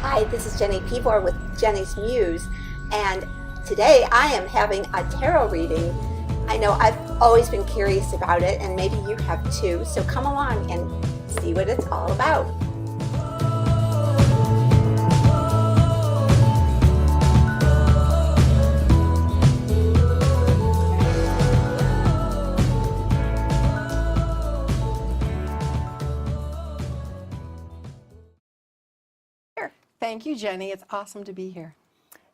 Hi, this is Jenny Pivor with Jenny's Muse, and today I am having a tarot reading. I know I've always been curious about it, and maybe you have too, so come along and see what it's all about. Thank you, Jenny. It's awesome to be here.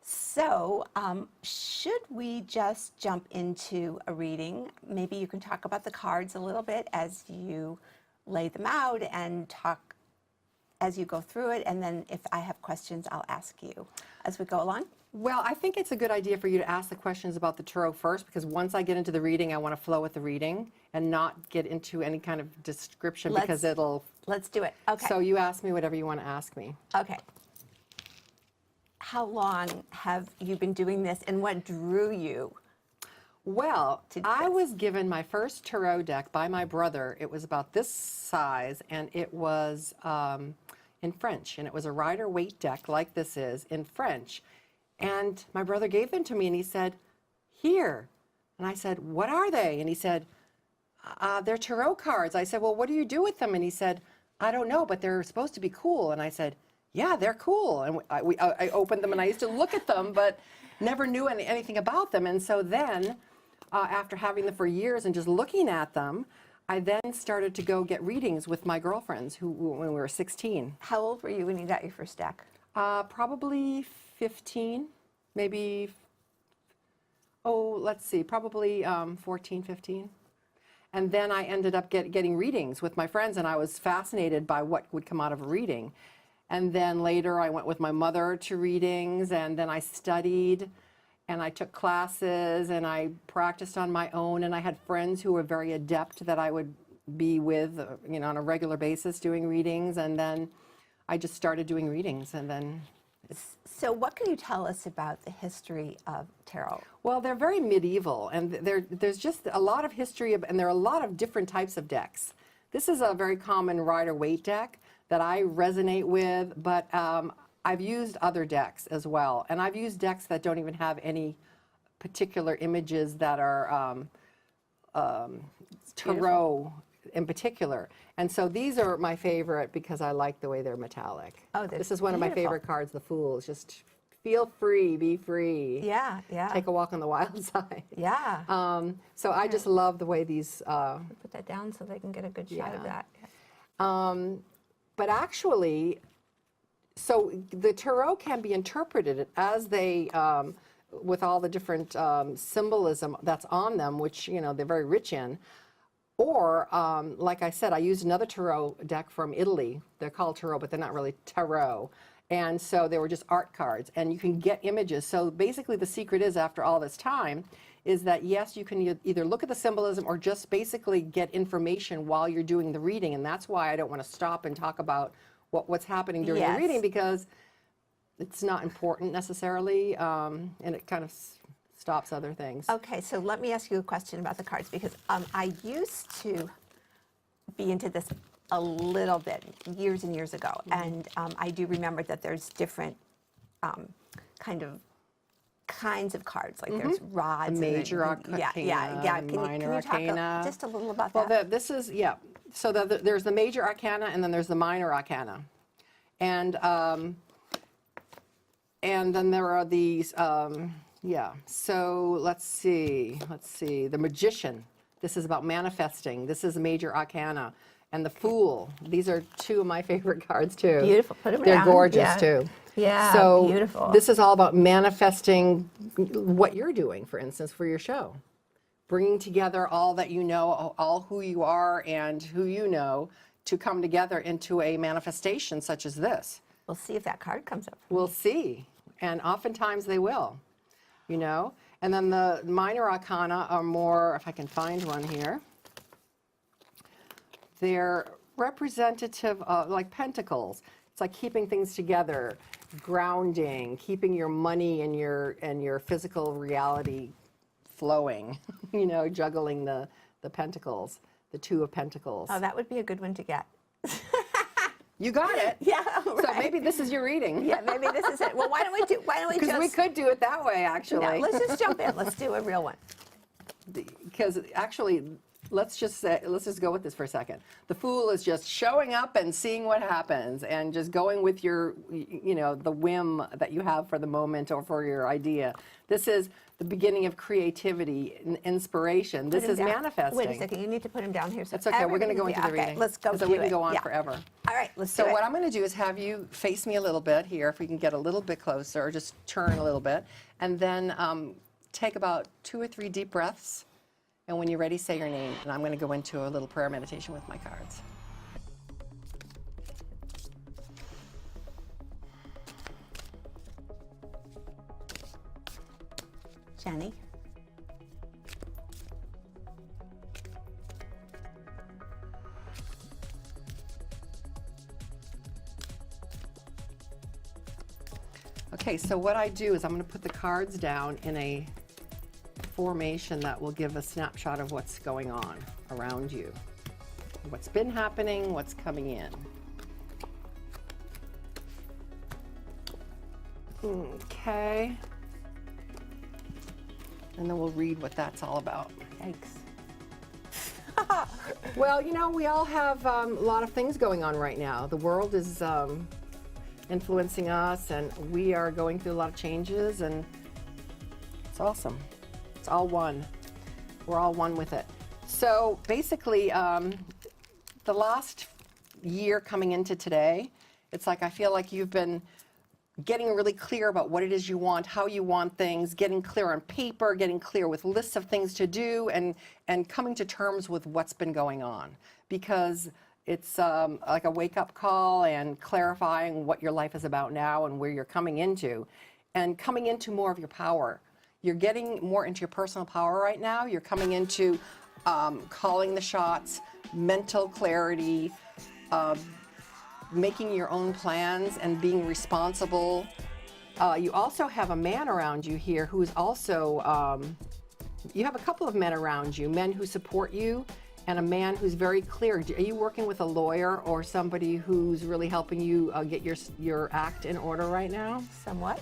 So, should we just jump into a reading? Maybe you can talk about the cards a little bit as you lay them out and talk as you go through it, and then if I have questions, I'll ask you as we go along. Well, I think it's a good idea for you to ask the questions about the tarot first, because once I get into the reading, I want to flow with the reading and not get into any kind of description because it'll... Let's do it. Okay. So you ask me whatever you want to ask me. Okay. How long have you been doing this, and what drew you? Well, I was given my first tarot deck by my brother. It was about this size, and it was in French, and it was a Rider-Waite deck like this is in French. And my brother gave them to me, and he said, "Here." And I said, "What are they?" And he said, "They're tarot cards." I said, "Well, what do you do with them?" And he said, "I don't know, but they're supposed to be cool." And I said, "Yeah, they're cool." And I opened them, and I used to look at them, but never knew anything about them. And so then, after having them for years and just looking at them, I then started to go get readings with my girlfriends when we were 16. How old were you when you got your first deck? Probably 15, maybe, let's see, probably 14, 15. And then I ended up getting readings with my friends, and I was fascinated by what would come out of a reading. And then later I went with my mother to readings, and then I studied, and I took classes, and I practiced on my own, and I had friends who were very adept that I would be with, on a regular basis doing readings, and then I just started doing readings, and then... So what can you tell us about the history of tarot? Well, they're very medieval, and there's just a lot of history, and there are a lot of different types of decks. This is a very common Rider-Waite deck that I resonate with, but I've used other decks as well. And I've used decks that don't even have any particular images that are tarot in particular. And so these are my favorite because I like the way they're metallic. Oh, this is one of my favorite cards, the Fool. It's just feel free, be free. Yeah, yeah. Take a walk on the wild side. Yeah. So I just love the way these... Put that down so they can get a good shot of that. But actually, so the tarot can be interpreted as they, with all the different symbolism that's on them, which, they're very rich in. Or, like I said, I used another tarot deck from Italy. They're called tarot, but they're not really tarot. And so they were just art cards, and you can get images. So basically the secret is, after all this time, is that yes, you can either look at the symbolism or just basically get information while you're doing the reading. And that's why I don't want to stop and talk about what's happening during the reading, because it's not important necessarily, and it kind of stops other things. Okay, so let me ask you a question about the cards, because I used to be into this a little bit years and years ago, and I do remember that there's different kinds of cards, like there's rods, major arcana, minor arcana. Just a little about that? Well, this is, so there's the major arcana, and then there's the minor arcana. And then there are these, so let's see, the Magician. This is about manifesting. This is a major arcana. And the Fool. These are two of my favorite cards too. Beautiful. Put them They're down. gorgeous too. Yeah, so beautiful. This is all about manifesting what you're doing, for instance, for your show. Bringing together all that you know, all who you are and who you know, to come together into a manifestation such as this. We'll see if that card comes up. We'll see. And oftentimes they will, And then the minor arcana are more, if I can find one here, they're representative of, like pentacles. It's like keeping things together, grounding, keeping your money and your physical reality flowing, juggling the pentacles, the Two of Pentacles. Oh, that would be a good one to get. You got it. Yeah, So right. maybe this is your reading. Yeah, maybe this is it. Well, why don't we Because just... we could do it that way, actually. No, let's just jump in. Let's do a real one. Because actually, let's just go with this for a second. The Fool is just showing up and seeing what happens, and just going with your, the whim that you have for the moment or for your idea. This is the beginning of creativity and inspiration. This is manifesting. Wait a second, you need to put him down here. So It's okay. We're going to go into the okay, reading. let's go so do we can it. go on Yeah. forever. All right, let's So do it. what I'm going to do is have you face me a little bit here, if we can get a little bit closer, or just turn a little bit, and then take about 2 or 3 deep breaths. And when you're ready, say your name, and I'm going to go into a little prayer meditation with my cards. Jenny. Okay, so what I do is I'm going to put the cards down in a formation that will give a snapshot of what's going on around you, what's been happening, what's coming in. Okay. And then we'll read what that's all about. Thanks. Well, we all have a lot of things going on right now. The world is influencing us, and we are going through a lot of changes, and it's awesome. It's all one. We're all one with it. So basically, the last year coming into today, it's like I feel like you've been getting really clear about what it is you want, how you want things, getting clear on paper, getting clear with lists of things to do, and coming to terms with what's been going on. Because it's like a wake-up call and clarifying what your life is about now and where you're coming into, and coming into more of your power. You're getting more into your personal power right now. You're coming into calling the shots, mental clarity, making your own plans and being responsible. You also have a man around you here who is also, you have a couple of men around you, men who support you, and a man who's very clear. Are you working with a lawyer or somebody who's really helping you get your act in order right now? Somewhat.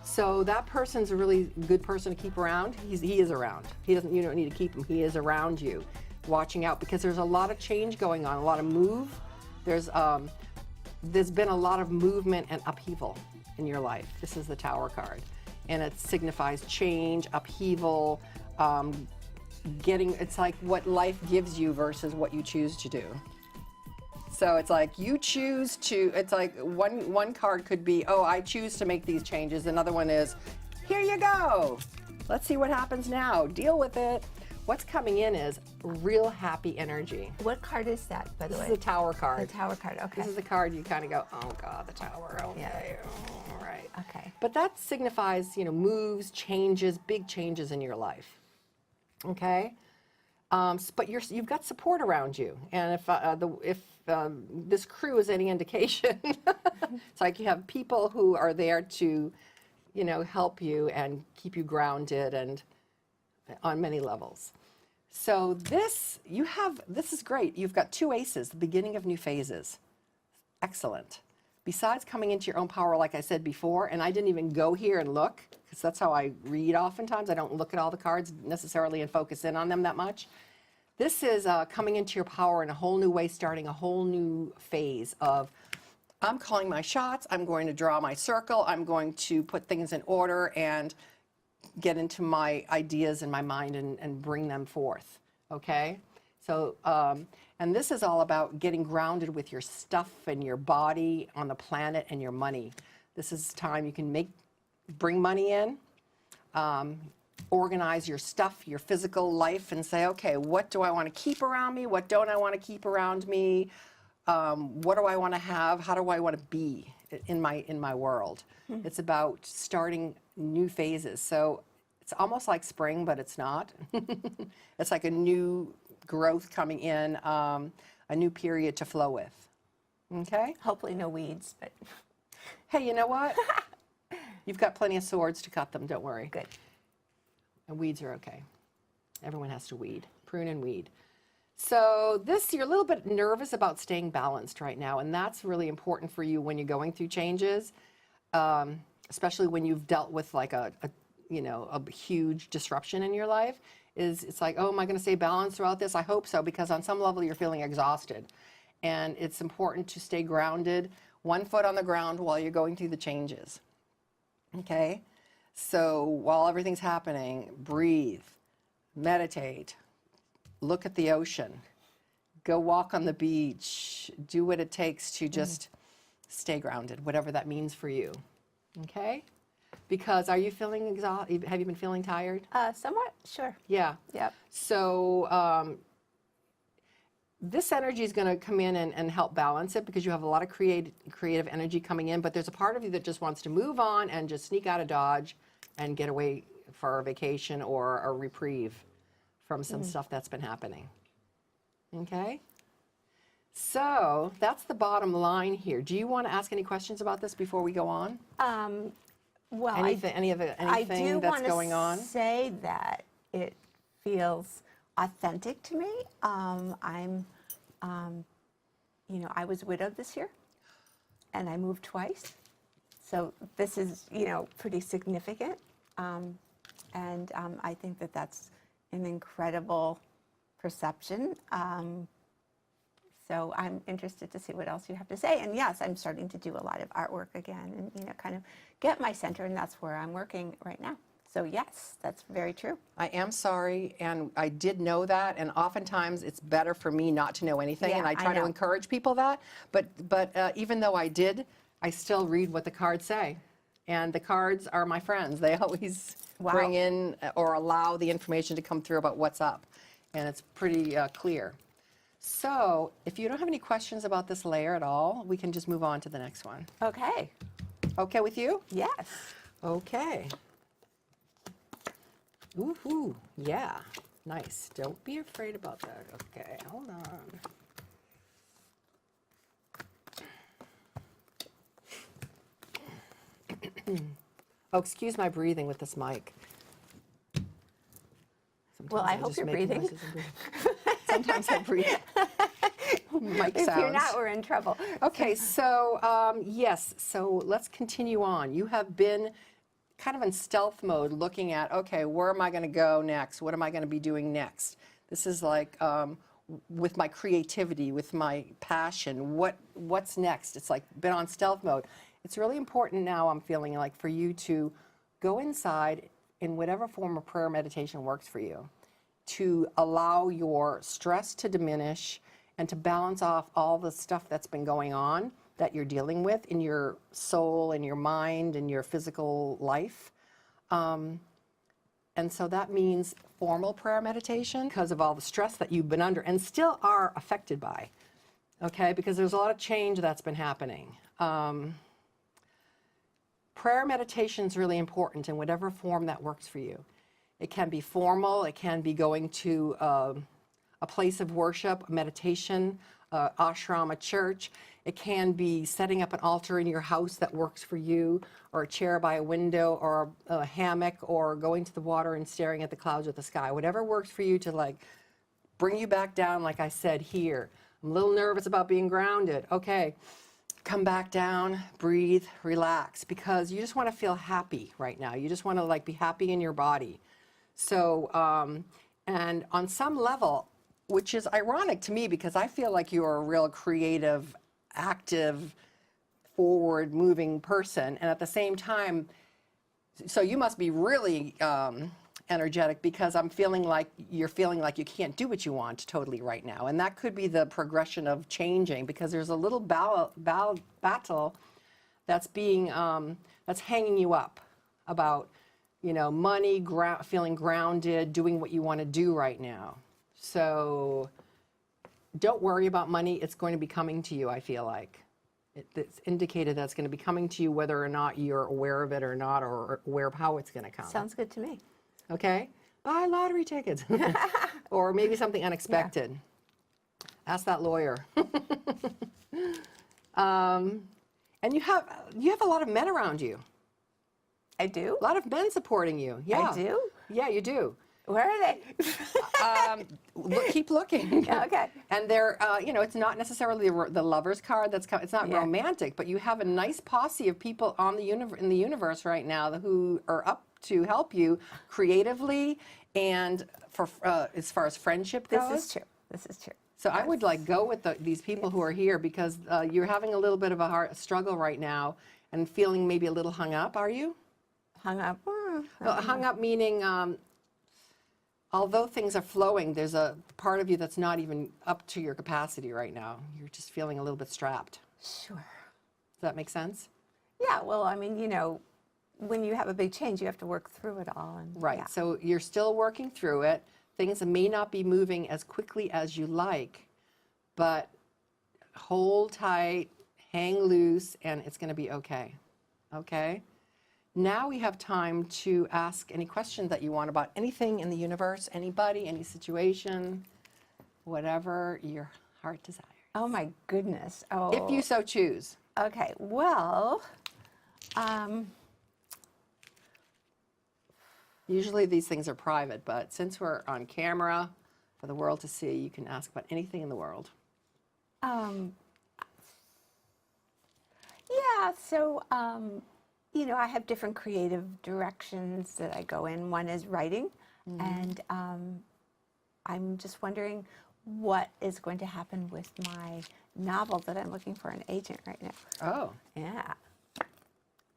So that person's a really good person to keep around. He is around. You don't need to keep him. He is around you, watching out, because there's a lot of change going on, a lot of move. There's been a lot of movement and upheaval in your life. This is the Tower card, and it signifies change, upheaval, it's like what life gives you versus what you choose to do. So it's like you choose to, it's like one card could be, oh, I choose to make these changes. Another one is, here you go. Let's see what happens now. Deal with it. What's coming in is real happy energy. What card is that, by the way? This is the Tower card. The Tower card, okay. This is the card you kind of go, oh God, the Tower, okay, Yeah. all right. Okay. But that signifies, moves, changes, big changes in your life, okay? But you've got support around you, and if this crew is any indication, it's like you have people who are there to, help you and keep you grounded and on many levels. So this is great. You've got 2 aces, the beginning of new phases. Excellent. Besides coming into your own power, like I said before, and I didn't even go here and look, because that's how I read oftentimes. I don't look at all the cards necessarily and focus in on them that much. This is coming into your power in a whole new way, starting a whole new phase of, I'm calling my shots, I'm going to draw my circle, I'm going to put things in order and get into my ideas in my mind and bring them forth, okay? So, and this is all about getting grounded with your stuff and your body on the planet and your money. This is time you can bring money in, organize your stuff, your physical life, and say, okay, what do I want to keep around me? What don't I want to keep around me? What do I want to have? How do I want to be in my world? Mm-hmm. It's about starting new phases. So it's almost like spring, but it's not. It's like a new growth coming in, a new period to flow with. Okay? Hopefully no weeds, but... Hey, you know what? You've got plenty of swords to cut them, don't worry. Good. And weeds are okay. Everyone has to weed, prune and weed. So this, you're a little bit nervous about staying balanced right now, and that's really important for you when you're going through changes, especially when you've dealt with like a huge disruption in your life. It's like, oh, am I going to stay balanced throughout this? I hope so, because on some level you're feeling exhausted, and it's important to stay grounded, one foot on the ground while you're going through the changes. Okay, so while everything's happening, breathe, meditate. Look at the ocean, go walk on the beach, do what it takes to just stay grounded, whatever that means for you, okay? Because are you feeling exhausted? Have you been feeling tired? Somewhat, sure. Yeah. Yep. So this energy is going to come in and help balance it, because you have a lot of creative energy coming in, but there's a part of you that just wants to move on and just sneak out of Dodge and get away for a vacation or a reprieve from some stuff that's been happening. Okay? So that's the bottom line here. Do you want to ask any questions about this before we go on? Well, Anything that's going on? I do want to say that it feels authentic to me. I was widowed this year, and I moved twice. So this is, pretty significant. And I think that that's an incredible perception. So I'm interested to see what else you have to say. And yes, I'm starting to do a lot of artwork again and, kind of get my center, and that's where I'm working right now. So yes, that's very true. I am sorry, and I did know that, and oftentimes it's better for me not to know anything, Yeah, and I I try to know. encourage people that, but even though I did, I still read what the cards say. And the cards are my friends. They always Wow. bring in or allow the information to come through about what's up, and it's pretty clear. So if you don't have any questions about this layer at all, we can just move on to the next one. Okay. Okay with you? Yes. Okay. Woohoo, yeah, nice. Don't be afraid about that. Okay, hold on. Oh, excuse my breathing with this mic. Well, I hope just you're make breathing. noises and breathe. Sometimes I breathe. Mic If sounds. you're not, we're in trouble. Okay, so yes, so let's continue on. You have been kind of in stealth mode, looking at, okay, where am I going to go next? What am I going to be doing next? This is like with my creativity, with my passion, what's next? It's like been on stealth mode. It's really important now, I'm feeling like, for you to go inside in whatever form of prayer meditation works for you, to allow your stress to diminish and to balance off all the stuff that's been going on that you're dealing with in your soul, in your mind, in your physical life. And so that means formal prayer meditation because of all the stress that you've been under and still are affected by, okay? Because there's a lot of change that's been happening. Prayer meditation is really important in whatever form that works for you. It can be formal, it can be going to a place of worship, a meditation, ashram, a church. It can be setting up an altar in your house that works for you, or a chair by a window, or a hammock, or going to the water and staring at the clouds or the sky. Whatever works for you to like bring you back down, like I said here. I'm a little nervous about being grounded. Okay, come back down, breathe, relax, because you just want to feel happy right now. You just want to like be happy in your body. So, and on some level, which is ironic to me because I feel like you're a real creative, active, forward-moving person, and at the same time, so you must be really energetic because I'm feeling like you're feeling like you can't do what you want totally right now, and that could be the progression of changing because there's a little battle that's being that's hanging you up about, you know, money, feeling grounded, doing what you want to do right now. So don't worry about money. It's going to be coming to you, I feel like. It's indicated that it's going to be coming to you whether or not you're aware of it or not, or aware of how it's going to come. Sounds good to me. Okay? Buy lottery tickets. Or maybe something unexpected. Yeah. Ask that lawyer. And you have a lot of men around you. I do? A lot of men supporting you. Yeah. I do? Yeah, you do. Where are they? Keep looking. Okay. And they're, it's not necessarily the lover's card. It's not Yeah. romantic, but you have a nice posse of people on in the universe right now who are up to help you creatively and for as far as friendship goes. This is true. This is true. So I would go with these people who are here because you're having a little bit of a struggle right now and feeling maybe a little hung up. Are you? Hung up. Hung up meaning, although things are flowing, there's a part of you that's not even up to your capacity right now. You're just feeling a little bit strapped. Sure. Does that make sense? Yeah, well, I mean, when you have a big change, you have to work through it all. And, Right. yeah. So you're still working through it. Things may not be moving as quickly as you like, but hold tight, hang loose, and it's going to be okay. Okay? Now we have time to ask any questions that you want about anything in the universe, anybody, any situation, whatever your heart desires. Oh, my goodness. Oh. If you so choose. Okay, well, Usually these things are private, but since we're on camera for the world to see, you can ask about anything in the world. yeah, so, I have different creative directions that I go in. One is writing, and I'm just wondering what is going to happen with my novel that I'm looking for an agent right now. Oh. Yeah.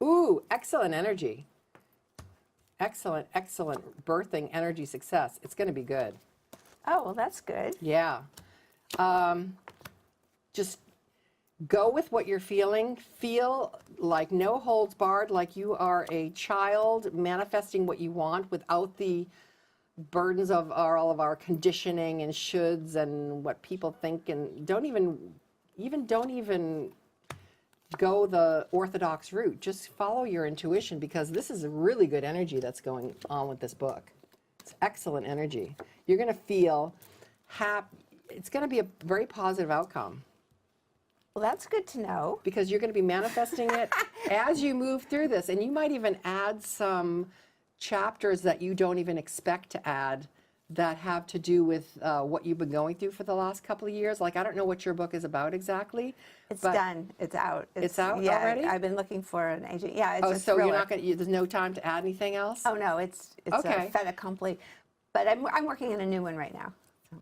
Ooh, excellent energy. Excellent, excellent birthing energy success. It's going to be good. Oh, well, that's good. Yeah. Just go with what you're feeling. Feel like no holds barred, like you are a child manifesting what you want without the burdens of all of our conditioning and shoulds and what people think, and don't even go the orthodox route. Just follow your intuition, because this is a really good energy that's going on with this book. It's excellent energy. You're going to feel happy. It's going to be a very positive outcome, Well, that's good to know. because you're going to be manifesting it as you move through this. And you might even add some chapters that you don't even expect to add that have to do with what you've been going through for the last couple of years. Like, I don't know what your book is about exactly. It's but- done. It's out. It's out yeah, already? I've been looking for an agent. Yeah, it's Oh, a so thriller. you're not going to, there's no time to add anything else? Oh, no, it's Okay. a fait accompli. But I'm working on a new one right now.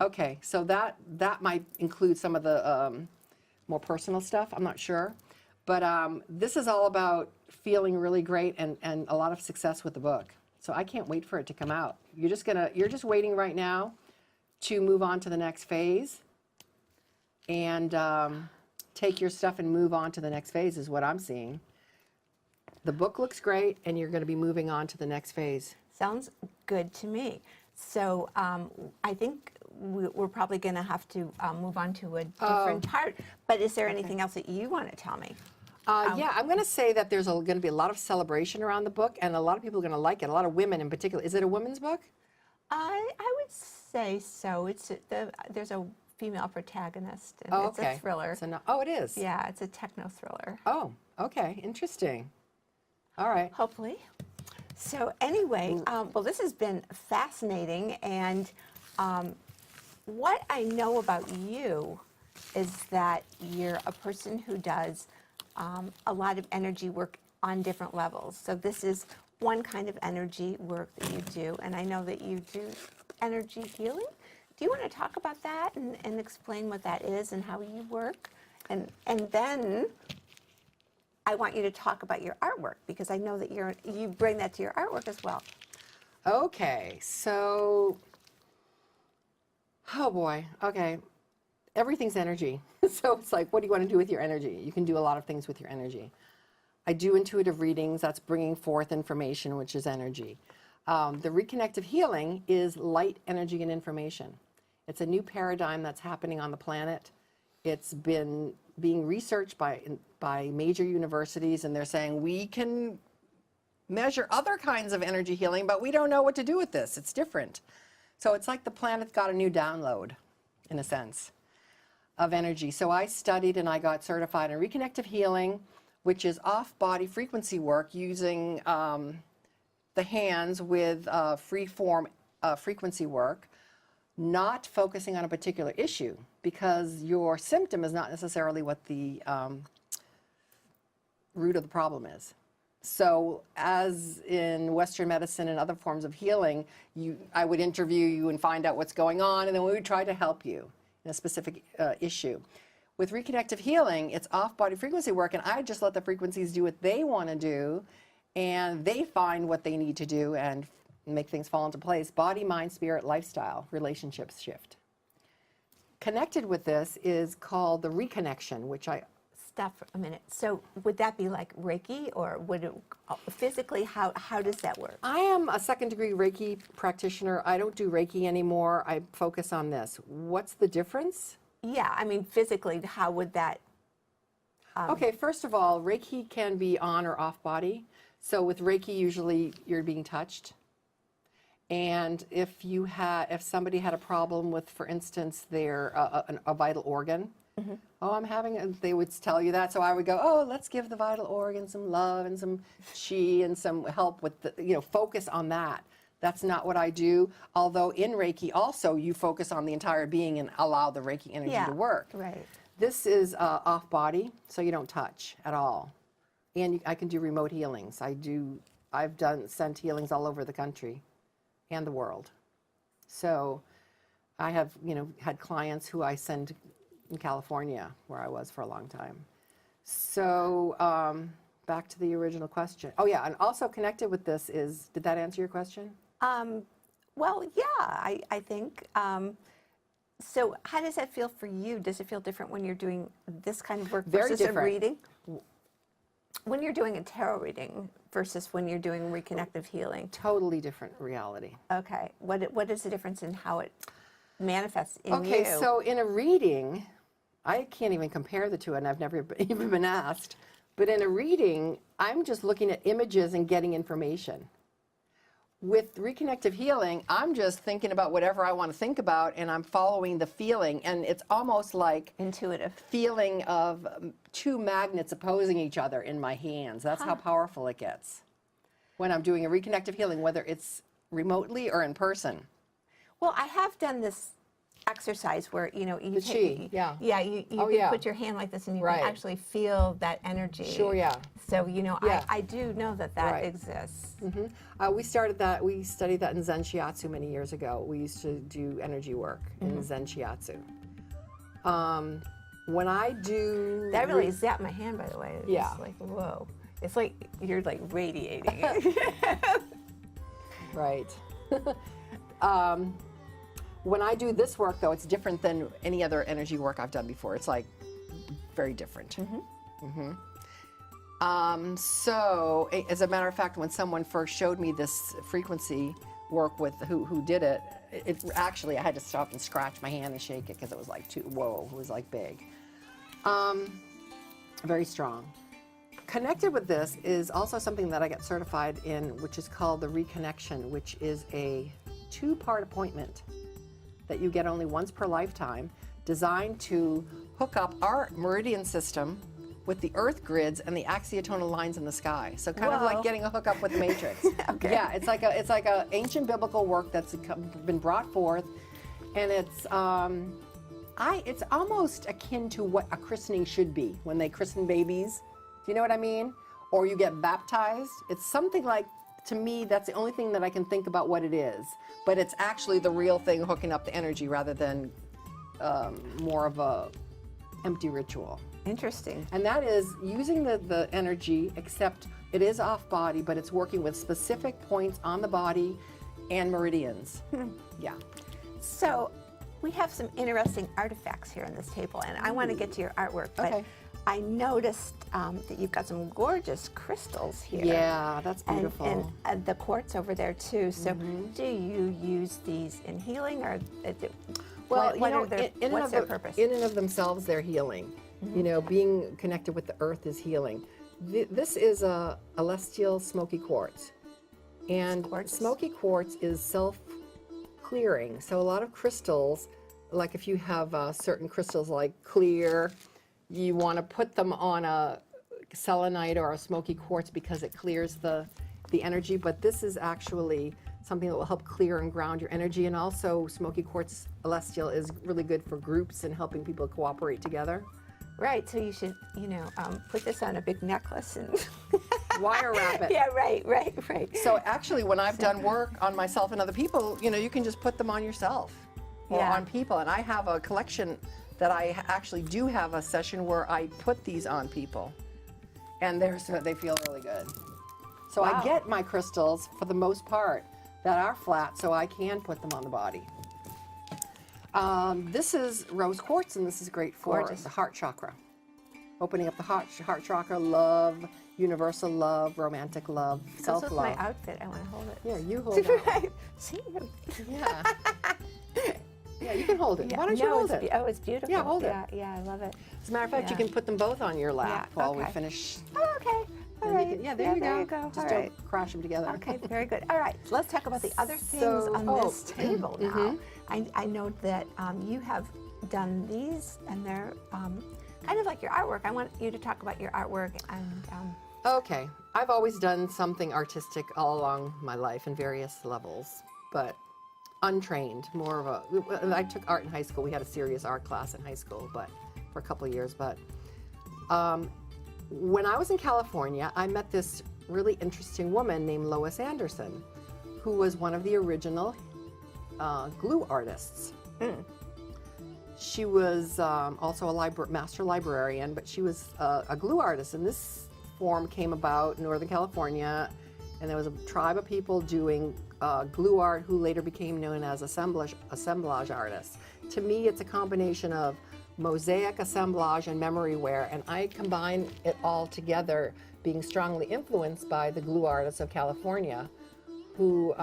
Okay, so that might include some of the more personal stuff, I'm not sure. But this is all about feeling really great and a lot of success with the book. So I can't wait for it to come out. You're just waiting right now to move on to the next phase and take your stuff and move on to the next phase is what I'm seeing. The book looks great, and you're going to be moving on to the next phase. Sounds good to me. So I think we're probably going to have to move on to a different part. But is there anything else that you want to tell me? Yeah, I'm going to say that there's going to be a lot of celebration around the book, and a lot of people are going to like it. A lot of women in particular. Is it a women's book? I would say so. There's a female protagonist, and Oh, it's okay. a thriller. Oh, it is? Yeah, it's a techno thriller. Oh, okay. Interesting. All right. Hopefully. So anyway, well, this has been fascinating, and what I know about you is that you're a person who does a lot of energy work on different levels. So this is one kind of energy work that you do, and I know that you do energy healing. Do you want to talk about that and explain what that is and how you work? And then I want you to talk about your artwork, because I know that you bring that to your artwork as well. Okay, so, oh boy, okay. Everything's energy. So it's like, what do you want to do with your energy? You can do a lot of things with your energy. I do intuitive readings. That's bringing forth information, which is energy. The reconnective healing is light, energy, and information. It's a new paradigm that's happening on the planet. It's been being researched by major universities, and they're saying we can measure other kinds of energy healing, but we don't know what to do with this. It's different. So it's like the planet got a new download, in a sense, of energy. So I studied and I got certified in reconnective healing, which is off-body frequency work using the hands with free-form frequency work, not focusing on a particular issue, because your symptom is not necessarily what the root of the problem is. So as in Western medicine and other forms of healing, I would interview you and find out what's going on, and then we would try to help you in a specific issue. With reconnective healing, it's off-body frequency work, and I just let the frequencies do what they want to do, and they find what they need to do and make things fall into place. Body, mind, spirit, lifestyle, relationships shift. Connected with this is called the reconnection, which Stop for a minute. So would that be like Reiki, or would it physically, how does that work? I am a second-degree Reiki practitioner. I don't do Reiki anymore. I focus on this. What's the difference? Yeah, I mean, physically, how would that? Okay, first of all, Reiki can be on or off body. So with Reiki, usually you're being touched. And if somebody had a problem with, for instance, their a vital organ, oh, they would tell you that. So I would go, oh, let's give the vital organ some love and some chi and some help with focus on that. That's not what I do. Although in Reiki also you focus on the entire being and allow the Reiki energy to work. Right. This is off body, so you don't touch at all. And I can do remote healings. I've sent healings all over the country and the world. So I have, had clients who I send in California, where I was for a long time. So back to the original question. Oh yeah, and also connected with this is, did that answer your question? Well, yeah, I think. So how does that feel for you? Does it feel different when you're doing this kind of work Very versus different. a reading? When you're doing a tarot reading versus when you're doing reconnective healing? Totally different reality. Okay. What is the difference in how it manifests in you? Okay, so in a reading, I can't even compare the two, and I've never even been asked. But in a reading, I'm just looking at images and getting information. With reconnective healing, I'm just thinking about whatever I want to think about, and I'm following the feeling. And it's almost like Intuitive. feeling of two magnets opposing each other in my hands. That's how powerful it gets when I'm doing a reconnective healing, whether it's remotely or in person. Well, I have done this exercise where you The chi, yeah. yeah, you Oh, can yeah. put your hand like this and you Right. can actually feel that energy. Sure, yeah. So Yeah. I do know that Right. exists. We studied that in Zen Shiatsu many years ago. We used to do energy work in Zen Shiatsu. When I do... That really zapped my hand, by the way. It's Yeah. like, whoa. It's like you're like radiating. Right. When I do this work, though, it's different than any other energy work I've done before. It's like very different. So, as a matter of fact, when someone first showed me this frequency work with who did it, actually I had to stop and scratch my hand and shake it because it was like whoa, it was like big. Very strong. Connected with this is also something that I get certified in, which is called the reconnection, which is a 2-part appointment that you get only once per lifetime, designed to hook up our meridian system with the earth grids and the axiotonal lines in the sky. So kind of Whoa. like getting a hookup with the Matrix. Okay. Yeah, it's like a ancient biblical work that's been brought forth, and it's almost akin to what a christening should be when they christen babies. Do you know what I mean? Or you get baptized. It's something like, to me, that's the only thing that I can think about what it is. But it's actually the real thing hooking up the energy rather than more of a empty ritual. Interesting. And that is using the energy, except it is off body, but it's working with specific points on the body and meridians. Yeah. So we have some interesting artifacts here on this table, and I want to get to your artwork, but Okay. I noticed that you've got some gorgeous crystals here. Yeah, that's beautiful. And the quartz over there too. So do you use these in healing, or Well, what's their purpose? In and of themselves, they're healing. Being connected with the earth is healing. This is a celestial smoky quartz. And smoky quartz is self-clearing. So a lot of crystals, like if you have certain crystals like clear, you want to put them on a selenite or a smoky quartz because it clears the energy. But this is actually something that will help clear and ground your energy. And also smoky quartz celestial is really good for groups and helping people cooperate together. Right, so you should, put this on a big necklace and Wire wrap it. yeah, right. So actually, when I've done work on myself and other people, you can just put them on yourself or Yeah. on people. And I have a collection that I actually do have a session where I put these on people, and they feel really good. So Wow. I get my crystals for the most part that are flat, so I can put them on the body. This is rose quartz, and this is great for Gorgeous. the heart chakra. Opening up the heart chakra, love, universal love, romantic love, Goes with self-love. my outfit. I want to hold it. Yeah, you hold it. Right. See? Yeah. Yeah, you can hold it. Yeah. Why don't you No, hold it's it? Oh, it's beautiful. Yeah, hold it. Yeah, I love it. As a matter of fact, you Yeah. can put them both on your lap Yeah, while we okay. finish. Oh, okay. All And right. you can- yeah, there you go. All Just right. don't crash them together. Okay, very good. All right, let's talk about the other things So- on oh, this table now. I know that you have done these, and they're kind of like your artwork. I want you to talk about your artwork and Okay, I've always done something artistic all along my life in various levels, but untrained, more of a, I took art in high school. We had a serious art class in high school, but for a couple of years, but when I was in California, I met this really interesting woman named Lois Anderson, who was one of the original glue artists. She was also a master librarian, but she was a glue artist, and this form came about in Northern California, and there was a tribe of people doing glue art who later became known as assemblage artists. To me, it's a combination of mosaic, assemblage, and memory wear, and I combine it all together, being strongly influenced by the glue artists of California, who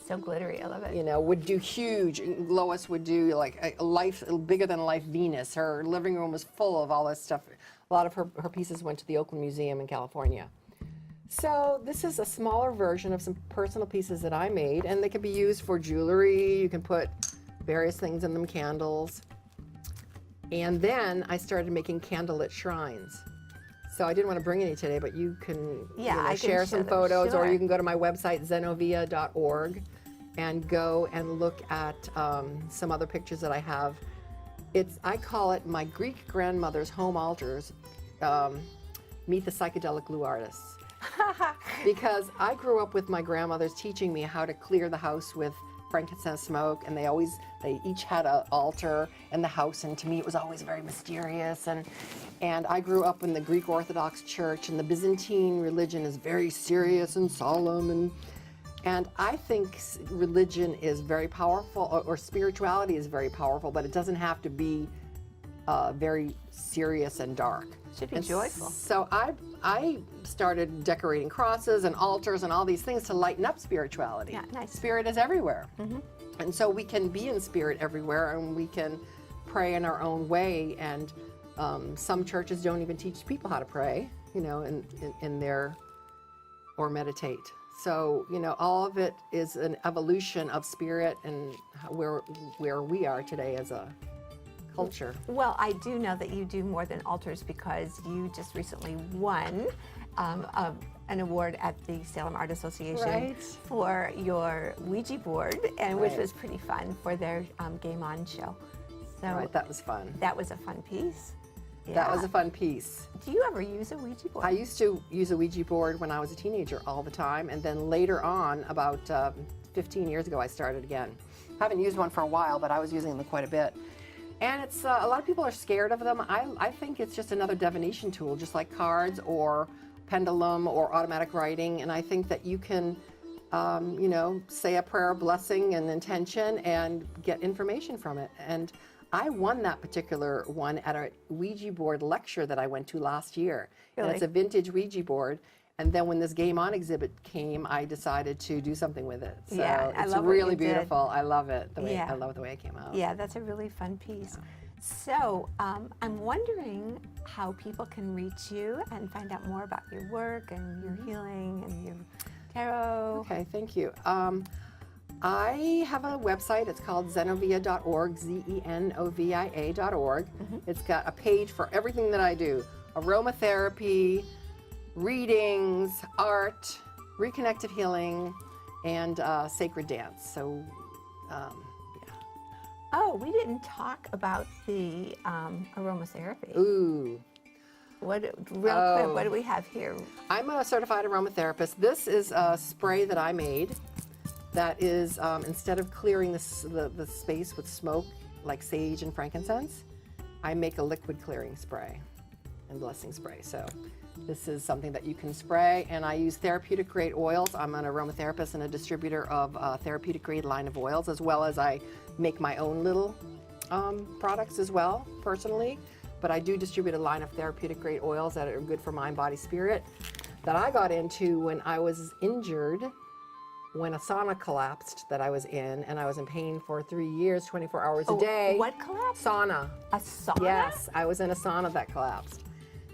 so glittery. I love it. would do huge. Lois would do like a bigger than life Venus. Her living room was full of all this stuff. A lot of her pieces went to the Oakland Museum in California. So this is a smaller version of some personal pieces that I made, and they can be used for jewelry. You can put various things in them, candles. And then I started making candlelit shrines. So I didn't want to bring any today, but you can, Yeah, I can share show some them, photos, or sure. you can go to my website, zenovia.org, and go and look at some other pictures that I have. I call it my Greek grandmother's home altars, meet the psychedelic glue artists. Because I grew up with my grandmothers teaching me how to clear the house with frankincense smoke, and they each had an altar in the house, and to me it was always very mysterious. And I grew up in the Greek Orthodox Church, and the Byzantine religion is very serious and solemn, and I think religion is very powerful, or spirituality is very powerful, but it doesn't have to be very serious and dark. Should be joyful. So I started decorating crosses and altars and all these things to lighten up spirituality. Yeah, nice. Spirit is everywhere. And so we can be in spirit everywhere, and we can pray in our own way. And some churches don't even teach people how to pray, in their, or meditate. So, all of it is an evolution of spirit and where we are today as a culture. Well, I do know that you do more than altars, because you just recently won an award at the Salem Art Association Right. for your Ouija board, and which Right. was pretty fun for their Game On show. So Right, that was fun. that was a fun piece. That was Yeah. a fun piece. Do you ever use a Ouija board? I used to use a Ouija board when I was a teenager all the time, and then later on, about 15 years ago, I started again. Haven't used one for a while, but I was using them quite a bit. And it's a lot of people are scared of them. I think it's just another divination tool, just like cards or pendulum or automatic writing. And I think that you can, say a prayer, blessing, and intention, and get information from it. And I won that particular one at a Ouija board lecture that I went to last year. Really? And it's a vintage Ouija board. And then when this Game On exhibit came, I decided to do something with it. So Yeah, I it's love what really you did. beautiful. I love it. Yeah. I love the way it came out. Yeah, that's a really fun piece. So I'm wondering how people can reach you and find out more about your work and your healing and your tarot. Okay, thank you. I have a website. It's called zenovia.org, zenovia.org. It's got a page for everything that I do: aromatherapy, readings, art, reconnective healing, and sacred dance. So, yeah. Oh, we didn't talk about the aromatherapy. Ooh. Real quick, what do we have here? I'm a certified aromatherapist. This is a spray that I made that is, instead of clearing the space with smoke like sage and frankincense, I make a liquid clearing spray and blessing spray. So this is something that you can spray, and I use therapeutic grade oils. I'm an aromatherapist and a distributor of therapeutic grade line of oils, as well as I make my own little products as well, personally. But I do distribute a line of therapeutic grade oils that are good for mind, body, spirit, that I got into when I was injured, when a sauna collapsed that I was in, and I was in pain for 3 years, 24 hours a day. What collapsed? Sauna. A sauna? Yes, I was in a sauna that collapsed.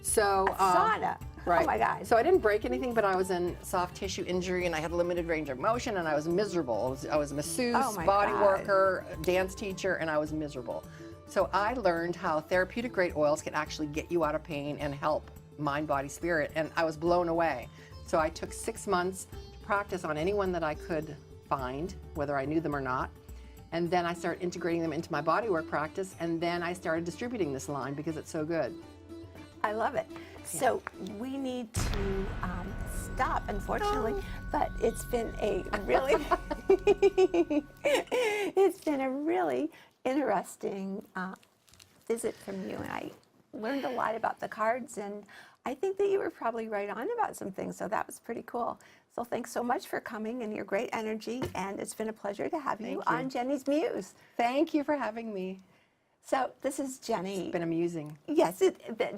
So Sauna? right. Oh my God. So I didn't break anything, but I was in soft tissue injury, and I had a limited range of motion, and I was miserable. I was a masseuse, Oh my body God. worker, dance teacher, and I was miserable. So I learned how therapeutic grade oils can actually get you out of pain and help mind, body, spirit, and I was blown away. So I took 6 months to practice on anyone that I could find, whether I knew them or not. And then I started integrating them into my bodywork practice, and then I started distributing this line because it's so good. I love it. So we need to stop, unfortunately, but it's been a really, it's been a really interesting visit from you, and I learned a lot about the cards, and I think that you were probably right on about some things, so that was pretty cool. So thanks so much for coming and your great energy, and it's been a pleasure to have you on Jenny's Muse. Thank you for having me. So this is Jenny. It's been amusing. Yes,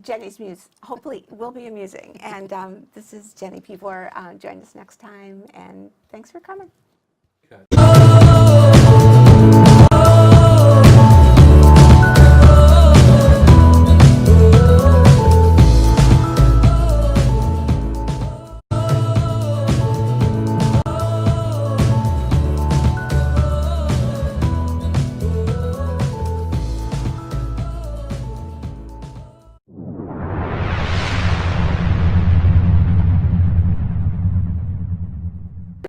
Jenny's Muse hopefully will be amusing, and this is Jenny Pivor. Join us next time, and thanks for coming. Okay.